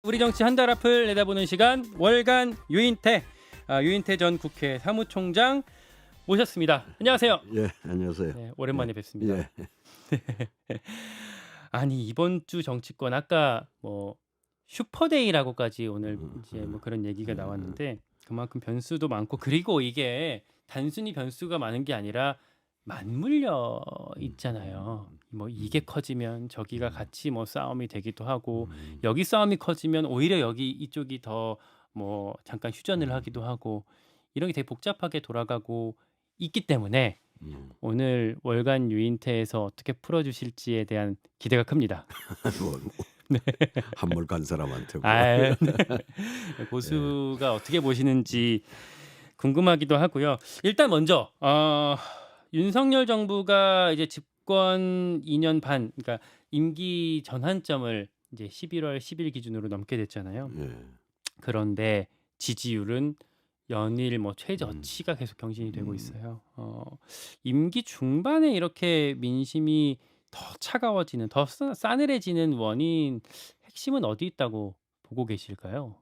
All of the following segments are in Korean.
우리 정치 한 달 앞을 내다보는 시간 월간 유인태 유인태 전 국회 사무총장 모셨습니다. 안녕하세요. 예, 안녕하세요. 네, 예, 오랜만에 뵙습니다. 예, 아니 이번 주 정치권 아까 뭐 슈퍼데이라고까지 오늘 이제 뭐 그런 얘기가 나왔는데 그만큼 변수도 많고 그리고 이게 단순히 변수가 많은 게 아니라 맞물려 있잖아요. 뭐 이게 커지면 저기가 같이 뭐 싸움이 되기도 하고 여기 싸움이 커지면 오히려 여기 이쪽이 더 뭐 잠깐 휴전을 하기도 하고 이런 게 되게 복잡하게 돌아가고 있기 때문에 오늘 월간 유인태에서 어떻게 풀어주실지에 대한 기대가 큽니다. 뭐, 한물 간 사람한테 뭐. 아, 네. 예, 고수가 어떻게 보시는지 궁금하기도 하고요. 일단 먼저 윤석열 정부가 이제 집권 2년 반, 그러니까 임기 전환점을 이제 11월 10일 기준으로 넘게 됐잖아요. 예, 그런데 지지율은 연일 뭐 최저치가 계속 경신이 되고 있어요. 임기 중반에 이렇게 민심이 더 차가워지는, 더 싸늘해지는 원인 핵심은 어디 있다고 보고 계실까요?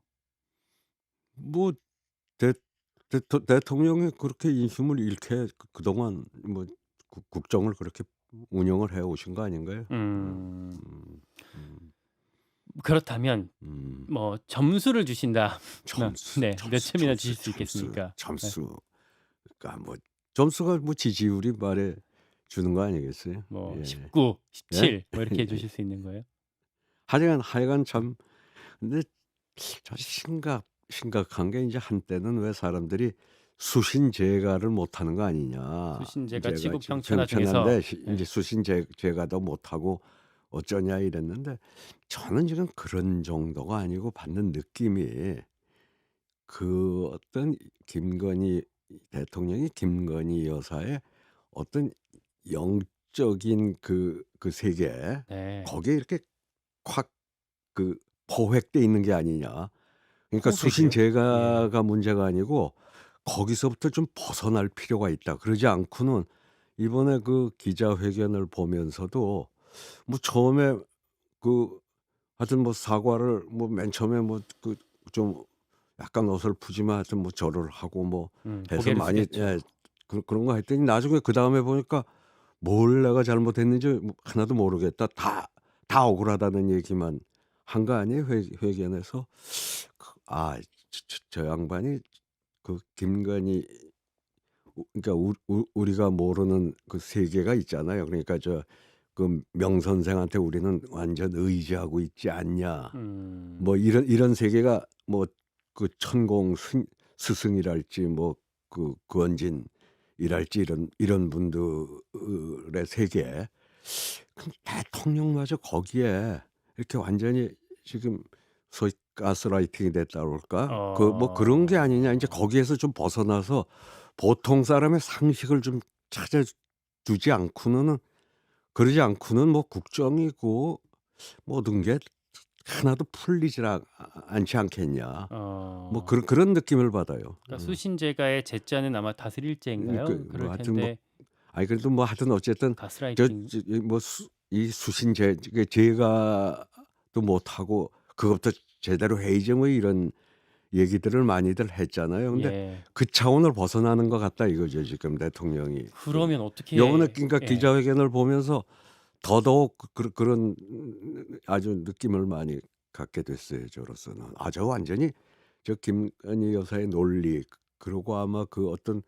뭐 대통령이 그렇게 인심을 잃게 그동안 뭐 국정을 그렇게 운영을 해 오신 거 아닌가요? 음, 음, 음, 그렇다면 음. 뭐 점수를 주신다. 점수, 네, 몇 점수, 점이나 점수, 주실 수 있겠습니까? 네, 그러니까 뭐 점수가 뭐 지지율이 말해 주는 거 아니겠어요? 뭐 예, 19, 예? 17, 뭐 이렇게 주실 수 있는 거예요? 하여간 참 근데 저 심각한 게 이제 한때는 왜 사람들이 수신제가를 못하는 거 아니냐. 수신제가 제가 치국 지금 평천하 중에서 편한데 이제 수신제가도 못하고 어쩌냐 이랬는데 저는 지금 그런 정도가 아니고 받는 느낌이 그 어떤 김건희 대통령이 김건희 여사의 어떤 영적인 그 세계 네, 거기에 이렇게 콱 그 포획돼 있는 게 아니냐. 그러니까 수신 포획이요? 예. 제가가 문제가 아니고 거기서부터 좀 벗어날 필요가 있다. 그러지 않고는 이번에 그 기자회견을 보면서도 뭐 처음에 그 하여튼 뭐 사과를 뭐 맨 처음에 뭐 그 좀 약간 어설프지만 하여튼 뭐 절을 하고 뭐 해서 고개를 많이 숙였죠. 예 그런 거 했더니 나중에 그다음에 보니까 뭘 내가 잘못했는지 뭐 하나도 모르겠다. 다 억울하다는 얘기만 한 거 아니에요 회견에서. 저 양반이 그 김건희 그러니까 우리가 모르는 그 세계가 있잖아요. 그러니까 저 그 "명선생한테 우리는 완전 의지하고 있지 않냐." 음. 뭐 이런 세계가 뭐 그 천공 스승이랄지 뭐 그 권진이랄지 이런 분들의 세계. 그 대통령마저 거기에 이렇게 완전히 지금 소위 가스라이팅이 됐다 그럴까? 그 뭐 그런 게 아니냐. 인제 어. 거기에서 좀 벗어나서 보통 사람의 상식을 좀 찾아 두지 않고는 그러지 않고는 뭐 국정이고 모든 게 하나도 풀리질 않지 않겠냐. 뭐 어. 그런 느낌을 받아요. 그러니까 수신제가의 제자는 아마 다스릴제인가요? 뭐 그럴 하여튼 뭐 텐데 아니 그래도 뭐 하여튼 어쨌든 가스라이팅. 뭐 이 수신제 그 제가도 못하고 그것부터 제대로 해야지 뭐 이런 얘기들을 많이들 했잖아요. 근데 예. 그 차원을 벗어나는 것 같다 이거죠 지금 대통령이. 그러면 요번에 어떻게 그러니까 예. 기자회견을 보면서 더더욱 그런 아주 느낌을 많이 갖게 됐어요 저로서는. 저 완전히 저 김건희 여사의 논리 그리고 아마 그 어떤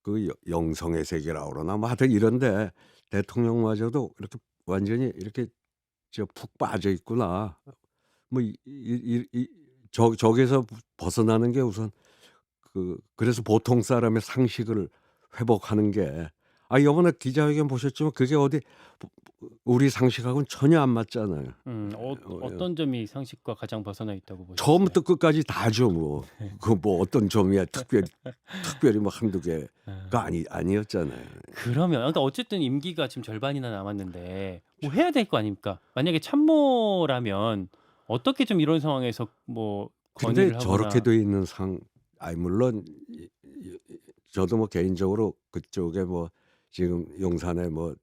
그 영성의 세계라 그러나 뭐 하여튼 이런데 대통령마저도 이렇게 완전히 이렇게 푹 빠져 있구나. 뭐 저기서 벗어나는 게 우선 그래서 보통 사람의 상식을 회복하는 게 이번에 기자회견 보셨지만 그게 어디 우리 상식하고는 전혀 안 맞잖아요. 어떤 점이 상식과 가장 벗어나 있다고 보셨어요? 처음부터 끝까지 다죠 뭐. 그 뭐 어떤 점이야 특별히 뭐 한두 개가 아. 아니었잖아요. 그러면 그러니까 어쨌든 임기가 지금 절반이나 남았는데 뭐 해야 될 거 아닙니까? 만약에 참모라면 어떻게 좀 이런 상황에서 뭐 근데 건의를 저렇게 하거나 돼 있는 물론 저도 뭐 개인적으로 그쪽에 뭐 지금 용산에 뭐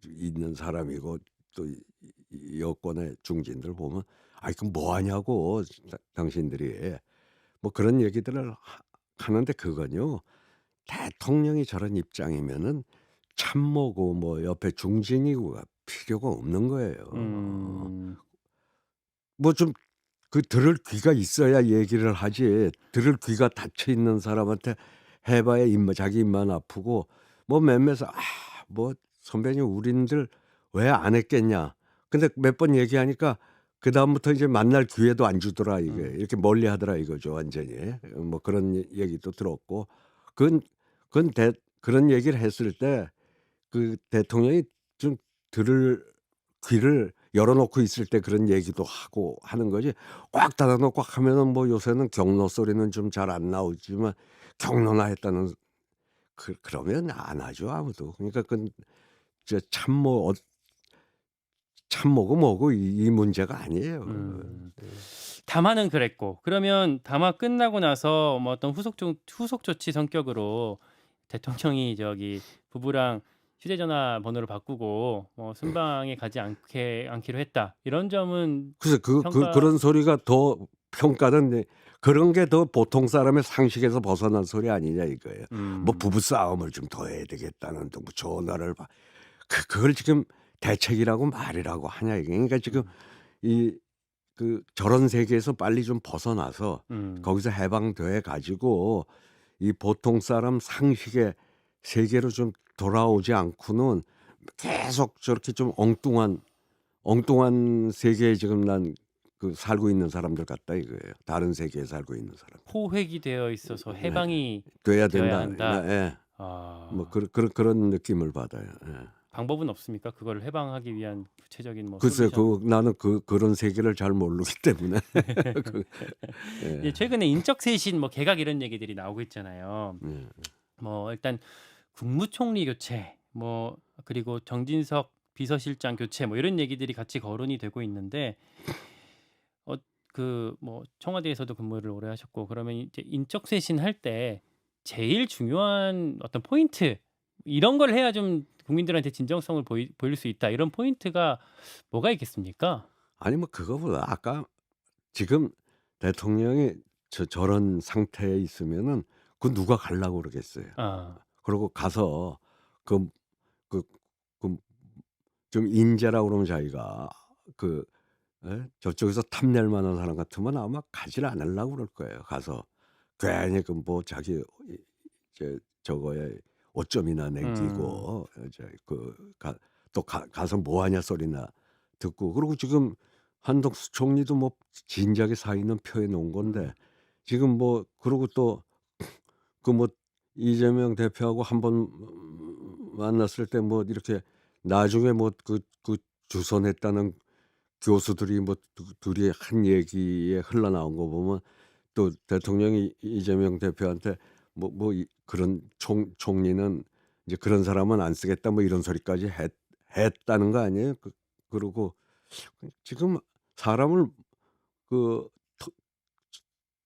있는 사람이고 또 이 여권의 중진들 보면 "아이 그럼 뭐 하냐."고 당신들이. 뭐 그런 얘기들을 하는데 그건요. 대통령이 저런 입장이면은 참모고 뭐 옆에 중진이고가 필요가 없는 거예요. 음. 뭐 좀 들을 귀가 있어야 얘기를 하지. 들을 귀가 닫혀 있는 사람한테 해 봐야 자기 입만 아프고 뭐 몇몇은 뭐 선배님 우린들 왜 안 했겠냐." 근데 몇 번 얘기하니까 그다음부터 이제 만날 기회도 안 주더라 이게. 음. 이렇게 멀리하더라 이거죠 완전히. 뭐 그런 얘기도 들었고. 그건 그건 대 그런 얘기를 했을 때 대통령이 좀 들을 귀를 열어 놓고 있을 때 그런 얘기도 하고 하는 거지 꽉 닫아 놓고 하면은 뭐 요새는 경로 소리는 좀 잘 안 나오지만 경로나 했다는 그러면 안 하죠 아무도. 그러니까 그건 저 참모고 뭐고 이 문제가 아니에요. 음. 예. 담화는 그랬고 그러면 담화 끝나고 나서 뭐 어떤 후속 조치 성격으로 대통령이 저기 부부랑 휴대전화 번호를 바꾸고 순방에 가지 않기로 했다. 이런 점은 그래서 평가 그런 소리가 더 평가는 그런 게 더 보통 사람의 상식에서 벗어난 소리 아니냐 이거예요. 뭐 음. 부부 싸움을 좀 더 해야 되겠다는 또 뭐 전화를 그걸 지금 대책이라고 말이라고 하냐 이게. 그러니까 지금 음. 이 저런 세계에서 빨리 좀 벗어나서 음. 거기서 해방돼 가지고 이 보통 사람 상식의 세계로 좀 돌아오지 않고는 계속 저렇게 좀 엉뚱한 세계에 지금 난 살고 있는 사람들 같다 이거예요. 다른 세계에 살고 있는 사람. 포획이 되어 있어서 네. 해방이 돼야 되어야 된다. 한다. 예. 뭐 아. 그런 느낌을 받아요. 예. 방법은 없습니까? 그거를 해방하기 위한 구체적인 뭐 글쎄요. 솔루션. 나는 그런 세계를 잘 모르기 때문에 그 예, 예. 최근에 인적 쇄신 뭐 개각 이런 얘기들이 나오고 있잖아요. 예. 뭐 일단 국무총리 교체 뭐 그리고 정진석 비서실장 교체 뭐 이런 얘기들이 같이 거론이 되고 있는데 그 뭐 청와대에서도 근무를 오래 하셨고 그러면 이제 인적 쇄신할 때 제일 중요한 어떤 포인트 이런 걸 해야 좀 국민들한테 진정성을 보일 수 있다. 이런 포인트가 뭐가 있겠습니까? 아니 뭐 그거보다 아까 지금 대통령이 저런 상태에 있으면은 누가 가려고 그러겠어요. 아. 그러고 가서 그 그 그 좀 인재라고 그러면 자기가 그 저쪽에서 탐낼 만한 사람 같으면 아마 가지를 않으려고 그럴 거예요. 가서 괜히 뭐 자기 저거에 오점이나 음. 남기고 이제 또 가서 뭐 하냐 소리나 듣고 그리고 지금 한덕수 총리도 뭐 진작에 사의는 표해 놓은 건데 음. 지금 뭐 그러고 또 뭐 이재명 대표하고 한번 만났을 때 뭐 이렇게 나중에 뭐 주선했다는 교수들이 뭐 둘이 한 얘기에 흘러나온 거 보면 또 대통령이 이재명 대표한테 그런 총리는 이제 "그런 사람은 안 쓰겠다." 뭐 이런 소리까지 했다는 거 아니에요? 그러고 지금 사람을 그 토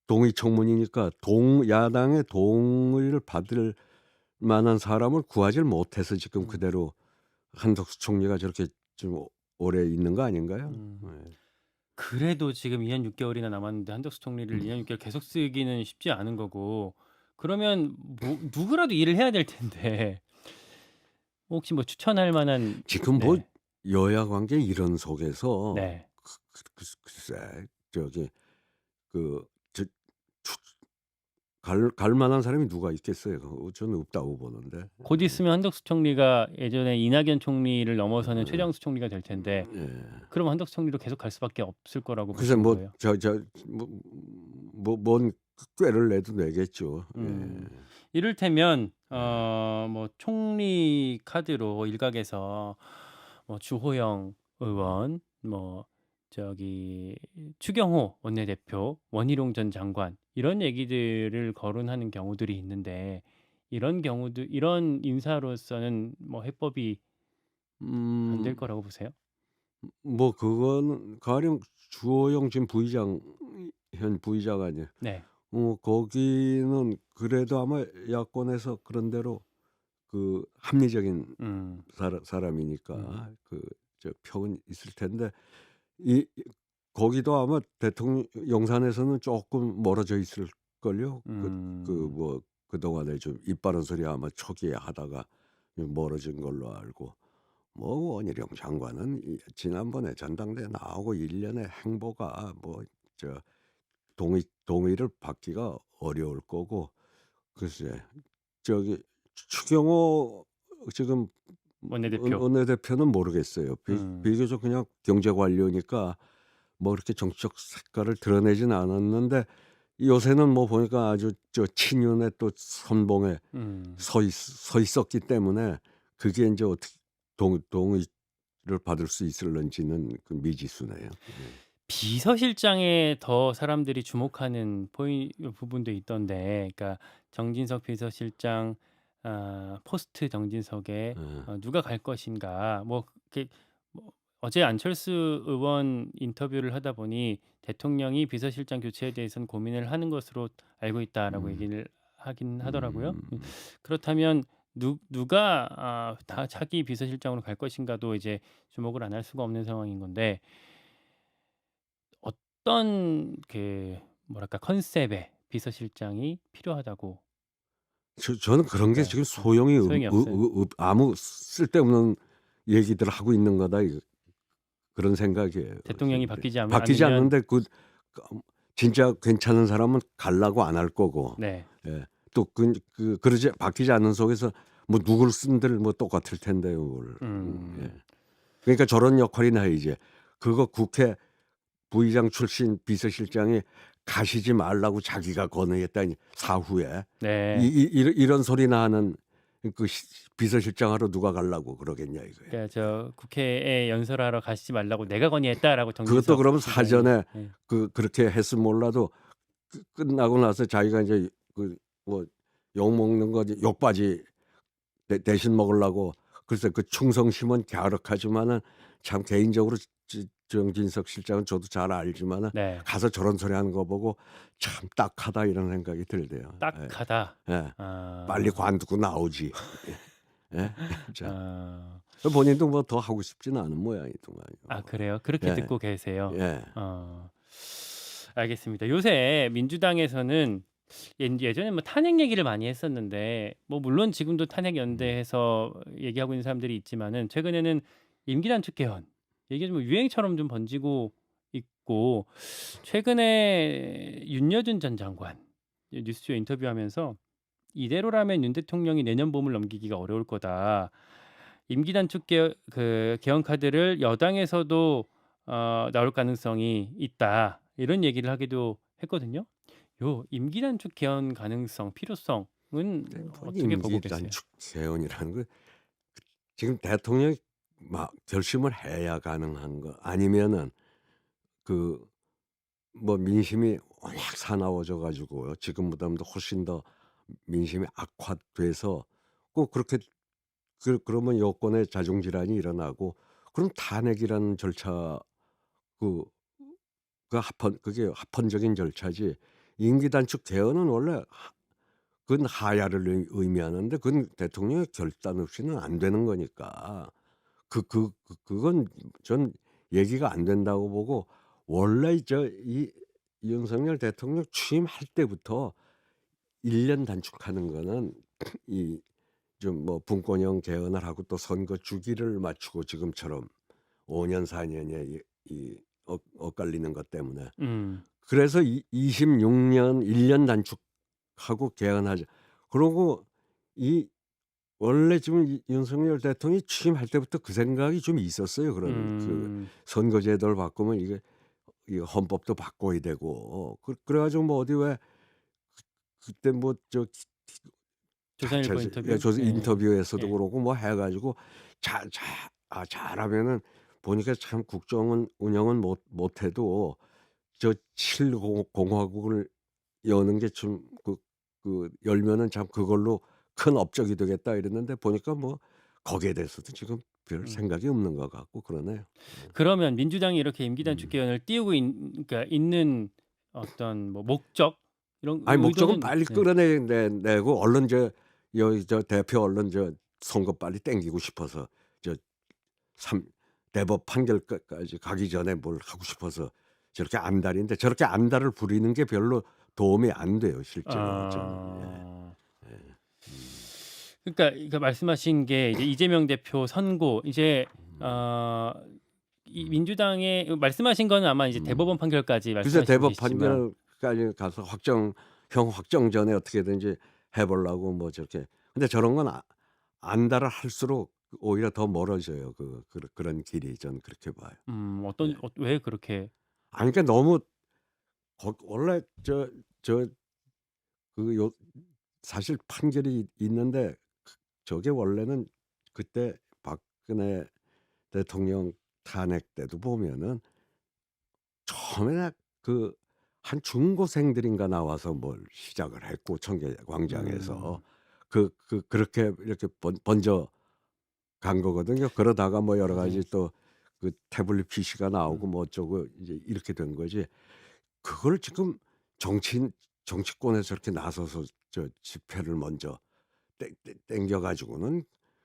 동의 청문이니까 야당의 동의를 받을 만한 사람을 구하지를 못해서 지금 음. 그대로 한덕수 총리가 저렇게 좀 오래 있는 거 아닌가요? 네. 음. 그래도 지금 2년 6 개월이나 남았는데 한덕수 총리를 2년 6 개월 계속 쓰기는 쉽지 않은 거고 그러면 뭐 누구라도 일을 해야 될 텐데 혹시 뭐 추천할 만한 지금 뭐 네. 여야 관계 이런 속에서 네. 글쎄 저기 그 저 추 갈 만한 사람이 누가 있겠어요. 저는 없다고 보는데. 곧 있으면 한덕수 총리가 예전에 이낙연 총리를 넘어서는 어 최장수 총리가 될 텐데 예. 그럼 한덕수 총리로 계속 갈 수밖에 없을 거라고 글쎄 보시는 뭐 거예요? 뭐 뭔 꾀를 내도 내겠죠. 예. 이를테면 예. 뭐 총리 카드로 일각에서 뭐 주호영 의원 뭐 저기 추경호 원내대표, 원희룡 전 장관 이런 얘기들을 거론하는 경우들이 있는데 이런 인사로서는 뭐 해법이 안 될 음 거라고 보세요? 뭐 그거는 가령 주호영 지금 부의장 현 부의장 아니에요. 네. 거기는 그래도 아마 야권에서 그런 대로 합리적인 음. 음. 사람이니까 표는 있을 텐데 이 거기도 아마 대통령 용산에서는 조금 멀어져 있을걸요. 음. 뭐 그동안에 좀 입 바른 소리 아마 초기에 하다가 좀 멀어진 걸로 알고 뭐 원희룡 장관은 지난번에 전당대회 나오고 1 년의 행보가 뭐 저 동의를 받기가 어려울 거고 글쎄 저기 추경호 지금 원내대표. 원내대표는 모르겠어요. 음. 비교적 그냥 경제 관료니까 뭐 그렇게 정치적 색깔을 드러내진 않았는데 요새는 뭐 보니까 아주 친윤의 또 선봉에 음. 서 있었기 때문에 그게 인제 어떻게 동의를 받을 수 있을런지는 그 미지수네요. 예. 비서실장에 더 사람들이 주목하는 부분도 있던데, 그러니까 정진석 비서실장, 포스트 정진석에 예. 누가 갈 것인가. 뭐 그렇게 뭐 어제 안철수 의원 인터뷰를 하다 보니 대통령이 비서실장 교체에 대해서는 고민을 하는 것으로 알고 있다라고 음. 얘기를 하긴 하더라고요. 음. 그렇다면 누가 다 차기 비서실장으로 갈 것인가도 이제 주목을 안 할 수가 없는 상황인 건데, 어떤 그 뭐랄까 컨셉의 비서실장이 필요하다고. 저는 그런 게 네. 지금 소용이 소용이 없어요. 아무 쓸데없는 얘기들을 하고 있는 거다 그런 생각이에요 대통령이 지금. 바뀌지 바뀌지 않으면. 않는데 그 진짜 괜찮은 사람은 갈라고 안 할 거고 네. 예. 또 그러지 바뀌지 않는 속에서 뭐 누굴 쓴들 뭐 똑같을 텐데요 뭘. 예. 음. 그러니까 저런 역할이나 이제 그거 국회 부의장 출신 비서실장이 가시지 말라고 자기가 건의했다니 사후에 네. 이런 소리나 하는 그 비서실장하러 누가 가려고 그러겠냐 이거예요. 그러니까 저 "국회에 연설하러 가시지 말라고 내가 건의했다."라고 그것도 정진석 그러면 실장이. 사전에 예. 그렇게 했으면 몰라도 끝나고 나서 자기가 인제 뭐 욕먹는 거 욕받이 대신 먹으려고 글쎄 그 충성심은 갸륵하지만은 참 개인적으로 정진석 실장은 저도 잘 알지만은 네. 가서 저런 소리 하는 거 보고 '참 딱하다.' 이런 생각이 들대요. 예. 딱하다. 예. 빨리 아. 관두고 나오지. 예. 자 아. 본인도 뭐 더 하고 싶지는 않은 모양이더만요. 그래요? 그렇게 예. 듣고 계세요? 예. 어. 알겠습니다. 요새 민주당에서는 예전에 뭐 탄핵 얘기를 많이 했었는데, 뭐 물론 지금도 탄핵 음. 연대해서 얘기하고 있는 사람들이 있지만은, 최근에는 임기 단축 개헌 이게 좀 유행처럼 좀 번지고 있고, 최근에 윤여준 전 장관 뉴스쇼 인터뷰하면서 "이대로라면 윤 대통령이 내년 봄을 넘기기가 어려울 거다. 임기 단축 개헌 카드를 여당에서도 나올 가능성이 있다." 이런 얘기를 하기도 했거든요. 요 임기 단축 개헌 가능성, 필요성은 근데 뭐 어떻게 보고 임기 계세요? 단축 개헌이라는 건 지금 대통령이 막 결심을 해야 가능한 거 아니면은 그 뭐 민심이 워낙 사나워져 가지고요. 지금보다도 훨씬 더 민심이 악화돼서 꼭 그렇게 그러면 여권의 자중질환이 일어나고 그럼 탄핵이라는 절차 그 그게 합헌적인 절차지 임기 단축 개헌은 원래 그건 하야를 의미하는데 그건 대통령의 결단 없이는 안 되는 거니까 그건 전 얘기가 안 된다고 보고 원래 이 윤석열 대통령 취임할 때부터 1년 단축하는 거는 이 좀 뭐 분권형 개헌을 하고 또 선거 주기를 맞추고 지금처럼 5년 4 년에 엇갈리는 것 때문에 음. 그래서 26년 1년 단축하고 개헌하자. 그러고 이 원래 지금 윤석열 대통령이 취임할 때부터 그 생각이 좀 있었어요. 그런 음. 선거제도를 바꾸면 이 헌법도 바꿔야 되고 그래 가지고 뭐 어디 왜 그때 뭐 조선일보 인터뷰? 저 예. 인터뷰에서도 예. 그러고 뭐 해 가지고 잘 잘 잘하면은 보니까 참 국정 운영은 못해도 저 7 공화국을 여는 게 좀 열면은 참 그걸로 큰 업적이 되겠다 이랬는데 보니까 뭐 거기에 대해서도 지금 별 음. 생각이 없는 것 같고 그러네요. 그러면 민주당이 이렇게 임기 단축 음. 개헌을 띄우고 그러니까 있는 어떤 뭐 목적, 이런 아니 목적은 의도는. 빨리 네. 내고 얼른 여기 대표 얼른 선거 빨리 땡기고 싶어서 저 삼 대법 판결까지 가기 전에 뭘 하고 싶어서 저렇게 안달인데 저렇게 안달을 부리는 게 별로 도움이 안 돼요 실제로 저는. 예. 아. 예. 음. 그러니까 말씀하신 게 이제 이재명 대표 선고 이제 음. 어 이 음. 민주당의 말씀하신 거는 아마 이제 음. 대법원 판결까지 글쎄 말씀하시고 대법 계시지만 판결까지 가서 형 확정 전에 어떻게든지 해 보려고 뭐 저렇게 근데 저런 건 안달을 할수록 오히려 더 멀어져요. 그런 길이 전 그렇게 봐요. 예. 어떤 왜 그렇게 아니 그러니까 너무 원래 저 요 사실 판결이 있는데 저게 원래는 그때 박근혜 대통령 탄핵 때도 보면은 처음에 그 한 중고생들인가 나와서 뭘 시작을 했고 청계광장에서 음 그렇게 이렇게 번져 간 거거든요. 그러다가 뭐 여러 가지 네. 또 그 태블릿 PC가 나오고 음. 뭐 어쩌고 이제 이렇게 된 거지. 그걸 지금 정치권에서 저렇게 나서서 저 집회를 먼저 땡겨 가지고는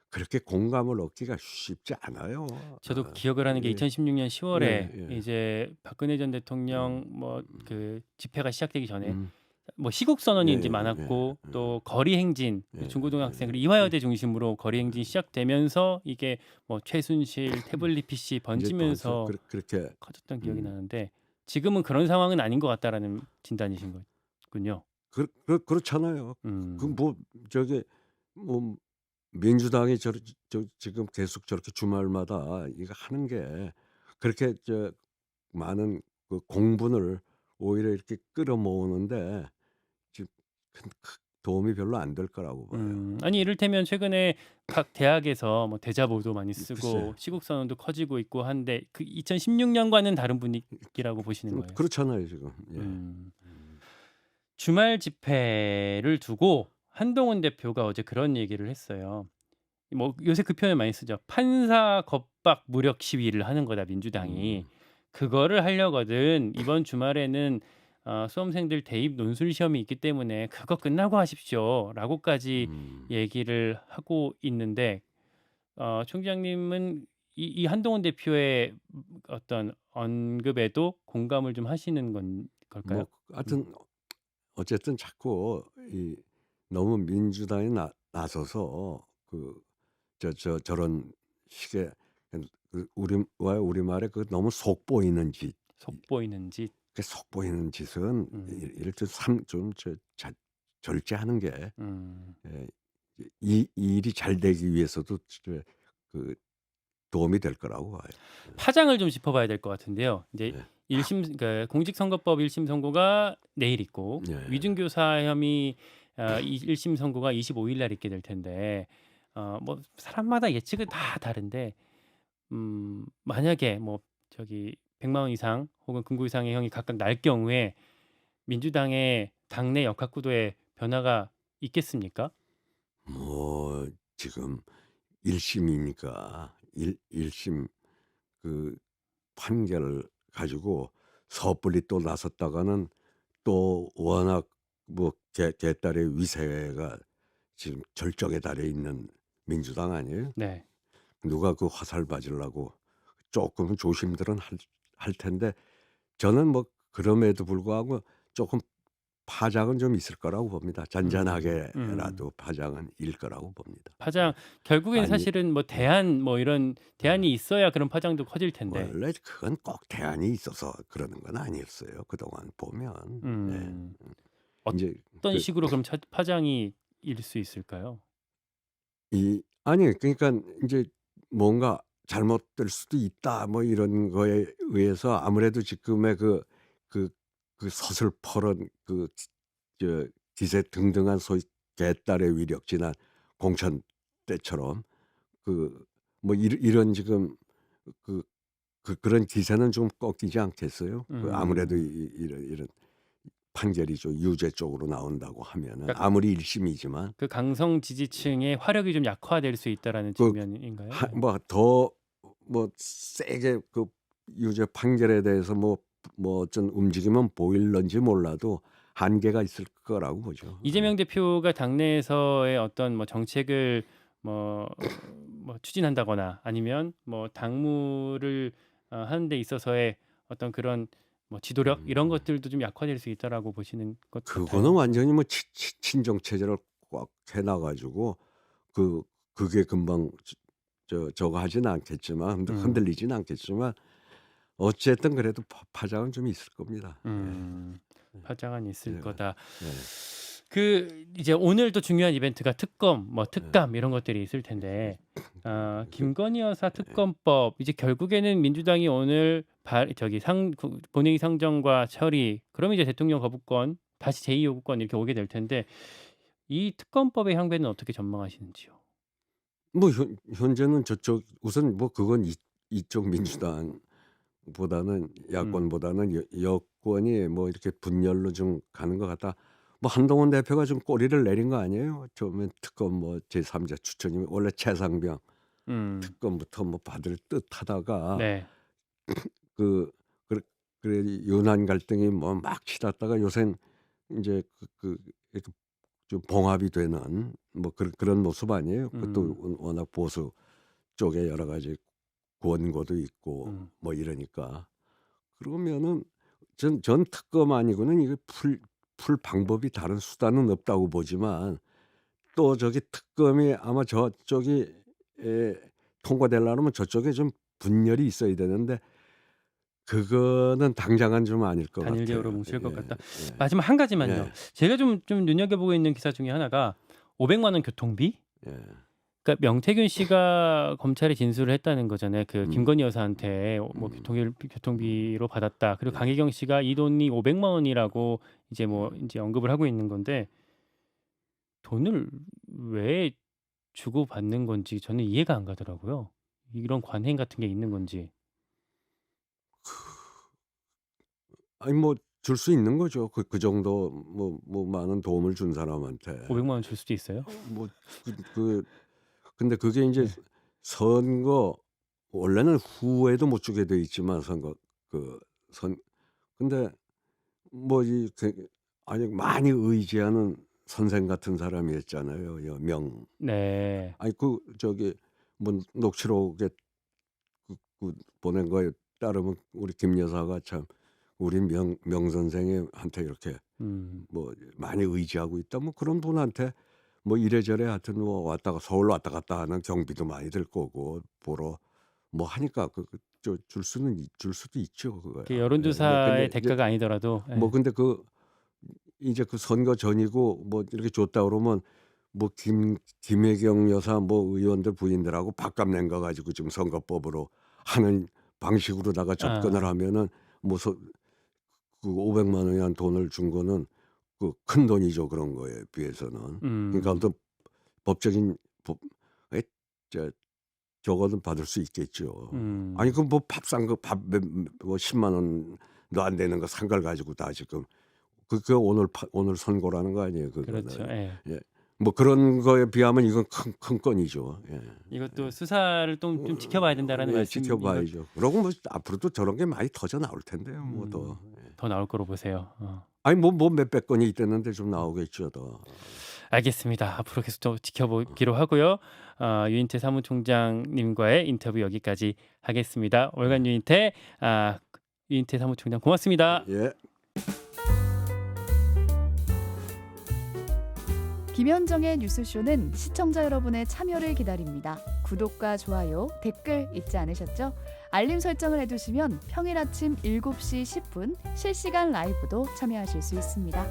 그렇게 공감을 얻기가 쉽지 않아요. 저도 기억을 하는 게 예. 2016년 10 예 월에 예. 이제 박근혜 전 대통령 음. 뭐 그 집회가 시작되기 전에 음. 뭐 시국 선언이 인제 예예 예. 많았고 또 거리 행진 예. 그 예. 중고등학생 그리고 예. 이화여대 중심으로 거리 행진이 시작되면서 이게 뭐 최순실 태블릿 PC 인제 벌써 번지면서 그렇게 커졌던 기억이 음. 나는데 지금은 그런 상황은 아닌 것 같다라는 진단이신 거군요. 그렇잖아요. 음. 뭐 저기 뭐 민주당이 지금 계속 저렇게 주말마다 이거 하는 게 그렇게 많은 그 공분을 오히려 이렇게 끌어모으는데 지금 큰 도움이 별로 안 될 거라고 봐요. 아니 이를테면 최근에 각 대학에서 뭐 대자보도 많이 글쎄 쓰고 시국 선언도 커지고 있고 한데 그 2016 년과는 다른 분위기라고 보시는 좀 거예요? 그렇잖아요 지금. 예. 음. 음. 주말 집회를 두고 한동훈 대표가 어제 그런 얘기를 했어요. 뭐 요새 그 표현 많이 쓰죠. "판사 겁박 무력 시위를 하는 거다 민주당이. 음. 그거를 하려거든 이번 주말에는 수험생들 대입 논술 시험이 있기 때문에 그거 끝나고 하십시오."라고까지 음. 얘기를 하고 있는데 총장님은 이 한동훈 대표의 어떤 언급에도 공감을 좀 하시는 걸까요? 뭐 음. 하여튼 어쨌든 자꾸 너무 민주당이 나서서 저런 식의 우리말에 너무 속보이는 짓 속보이는 짓. 속보이는 짓은 음. 이럴 때 삼 좀 절제하는 게 음. 예 이 일이 잘 되기 위해서도 그 도움이 될 거라고 봐요. 파장을 좀 짚어봐야 될 것 같은데요. 이제 예. 1심 그러니까 공직선거법 1심 선고가 내일 있고 예. 위증교사 혐의 1심 선고가 25일 날 있게 될 텐데 뭐 사람마다 예측은 다 다른데 만약에 뭐 저기 100만 원 이상 혹은 금고 이상의 형이 각각 날 경우에 민주당의 당내 역학구도에 변화가 있겠습니까? 뭐 지금 1 심이니까 일 심 그 판결을 가지고 섣불리 또 나섰다가는 또 워낙 뭐 개딸의 위세가 지금 절정에 달해 있는 민주당 아니에요? 네. 누가 그 화살 맞으려고 쪼끔 조심들은 할 텐데 저는 뭐 그럼에도 불구하고 쪼끔 파장은 좀 있을 거라고 봅니다. 음. 음. 잔잔하게라도 파장은 일 거라고 봅니다. 예. 파장 결국에는 아니 사실은 뭐 예. 대안 뭐 이런 대안이 있어야 그런 파장도 커질 텐데. 원래 그건 꼭 대안이 있어서 그러는 건 아니었어요. 그동안 보면. 예. 음. 인제 어떤 그 식으로 그럼 파장이 일 수 있을까요? 아니 그러니깐 인제 뭔가 '잘못될 수도 있다.' 뭐 이런 거에 의해서 아무래도 지금의 그 서슬퍼런 기세 등등한 소위 개딸의 위력 지난 공천 때처럼 뭐 이런 지금 그 그런 기세는 좀 꺾이지 않겠어요? 아무래도 음. 이런 판결이 좀 유죄 쪽으로 나온다고 하면은 그러니까 아무리 1 심이지만 그 강성 지지층의 화력이 좀 약화될 수 있다라는 그 측면인가요? 하 예. 뭐 더 뭐 세게 유죄 판결에 대해서 어떤 움직임은 보일런지 몰라도 한계가 있을 거라고 보죠. 예. 이재명 대표가 당내에서의 어떤 뭐 정책을 뭐 추진한다거나 아니면 뭐 당무를 하는 데 있어서의 어떤 그런 뭐 지도력 이런 것들도 좀 약화될 수 있다라고 보시는 것 그거는 같아요. 완전히 뭐 친정 체제를 꽉 해놔 가지고 그게 금방 저거 하지는 않겠지만 음. 흔들리지는 않겠지만 어쨌든 그래도 파장은 좀 있을 겁니다. 예. 음. 파장은 있을 예. 거다. 예. 그 이제 오늘도 중요한 이벤트가 특검, 뭐 예. 특감 이런 것들이 있을 텐데 김건희 여사 특검법 이제 결국에는 민주당이 오늘 본회의 상정과 처리 그러면 이제 대통령 거부권 다시 제2 요구권 이렇게 오게 될 텐데 이 특검법의 향배는 어떻게 전망하시는지요? 뭐 현재는 저쪽 우선 뭐 그건 이쪽 민주당보다는 음. 야권보다는 여권이 뭐 이렇게 분열로 좀 가는 것 같다. 뭐 한동훈 대표가 좀 꼬리를 내린 거 아니에요? 처음엔 특검 뭐 제3자 추천이면 원래 최상병 음. 특검부터 뭐 받을 듯하다가 네. 그 그래 그래 윤한 갈등이 뭐 막 치닫다가 요샌 인제 이렇게 좀 봉합이 되는 뭐 그런 모습 아니에요? 그것도 음. 워낙 보수 쪽에 여러 가지 권고도 있고 음. 뭐 이러니까. 그러면은 전 특검 아니고는 이거 풀 방법이 다른 수단은 없다고 보지만 또 저기 특검이 아마 저쪽이 통과되려면 저쪽에 좀 분열이 있어야 되는데 그거는 당장은 좀 아닐 것 단일 대우로 같아요. 뭉칠 것 예. 같다. 예. 마지막 한 가지만요. 예. 제가 좀 눈여겨보고 있는 기사 중에 하나가 500만 원 교통비? 예. 그러니까 명태균 씨가 검찰에 진술을 했다는 거잖아요. 그 음. 김건희 여사한테 뭐 음. 교통비로 받았다. 그리고 예. 강혜경 씨가 이 돈이 500만 원이라고 이제 뭐 이제 언급을 하고 있는 건데 돈을 왜 주고받는 건지 저는 이해가 안 가더라고요. 이런 관행 같은 게 있는 건지. 아니 뭐 줄 수 있는 거죠. 그 정도 뭐 많은 도움을 준 사람한테. 500만 원 줄 수도 있어요? 뭐 근데 그게 인제 네. 선거 원래는 후에도 못 주게 돼 있지만 선거 선 근데 뭐 아니 많이 의지하는 선생 같은 사람이었잖아요. 네. 아니 저기 뭐 녹취록에 보낸 거에 따르면 우리 김 여사가 참 우리 명 선생한테 이렇게 음. 뭐 많이 의지하고 있다. 뭐 그런 분한테 뭐 이래저래 하여튼 뭐 서울 왔다 갔다 하는 경비도 많이 들 거고 보러 뭐 하니까 줄 수도 있죠 그거야. 그 예. 뭐 여론조사의 근데 이제 대가가 아니더라도 뭐 예. 근데 이제 선거 전이고 뭐 이렇게 줬다 그러면 뭐 김혜경 여사 뭐 의원들 부인들하고 밥값 낸 거 가지고 지금 선거법으로 하는 방식으로다가 접근을 아. 하면은 뭐 그 500만 원이란 돈을 준 거는 큰돈이죠 그런 거에 비해서는. 그러니까 음. 어떤 법적인 법 에 저 적어도 받을 수 있겠죠. 아니 음. 그 뭐 밥 산 거 뭐 10만 원도 안 되는 거 산 걸 가지고 다 지금 그게 오늘 선고라는 거 아니에요 그렇죠. 그거는. 예. 예. 뭐 그런 거에 비하면 이건 큰 건이죠. 예. 이것도 수사를 좀 지켜봐야 된다라는 예 말씀인 것 지켜봐야죠. 그러고 뭐 앞으로도 저런 게 많이 터져 나올 텐데요 뭐 더. 예. 더 나올 거로 보세요. 아니 뭐 몇백 건이 있댔는데 좀 나오겠죠 더. 알겠습니다. 앞으로 계속 좀 지켜보기로 하고요. 유인태 사무총장님과의 인터뷰 여기까지 하겠습니다. 월간 유인태 사무총장 고맙습니다. 예. 김현정의 뉴스쇼는 시청자 여러분의 참여를 기다립니다. 구독과 좋아요, 댓글 잊지 않으셨죠? 알림 설정을 해두시면 평일 아침 7시 10분 실시간 라이브도 참여하실 수 있습니다.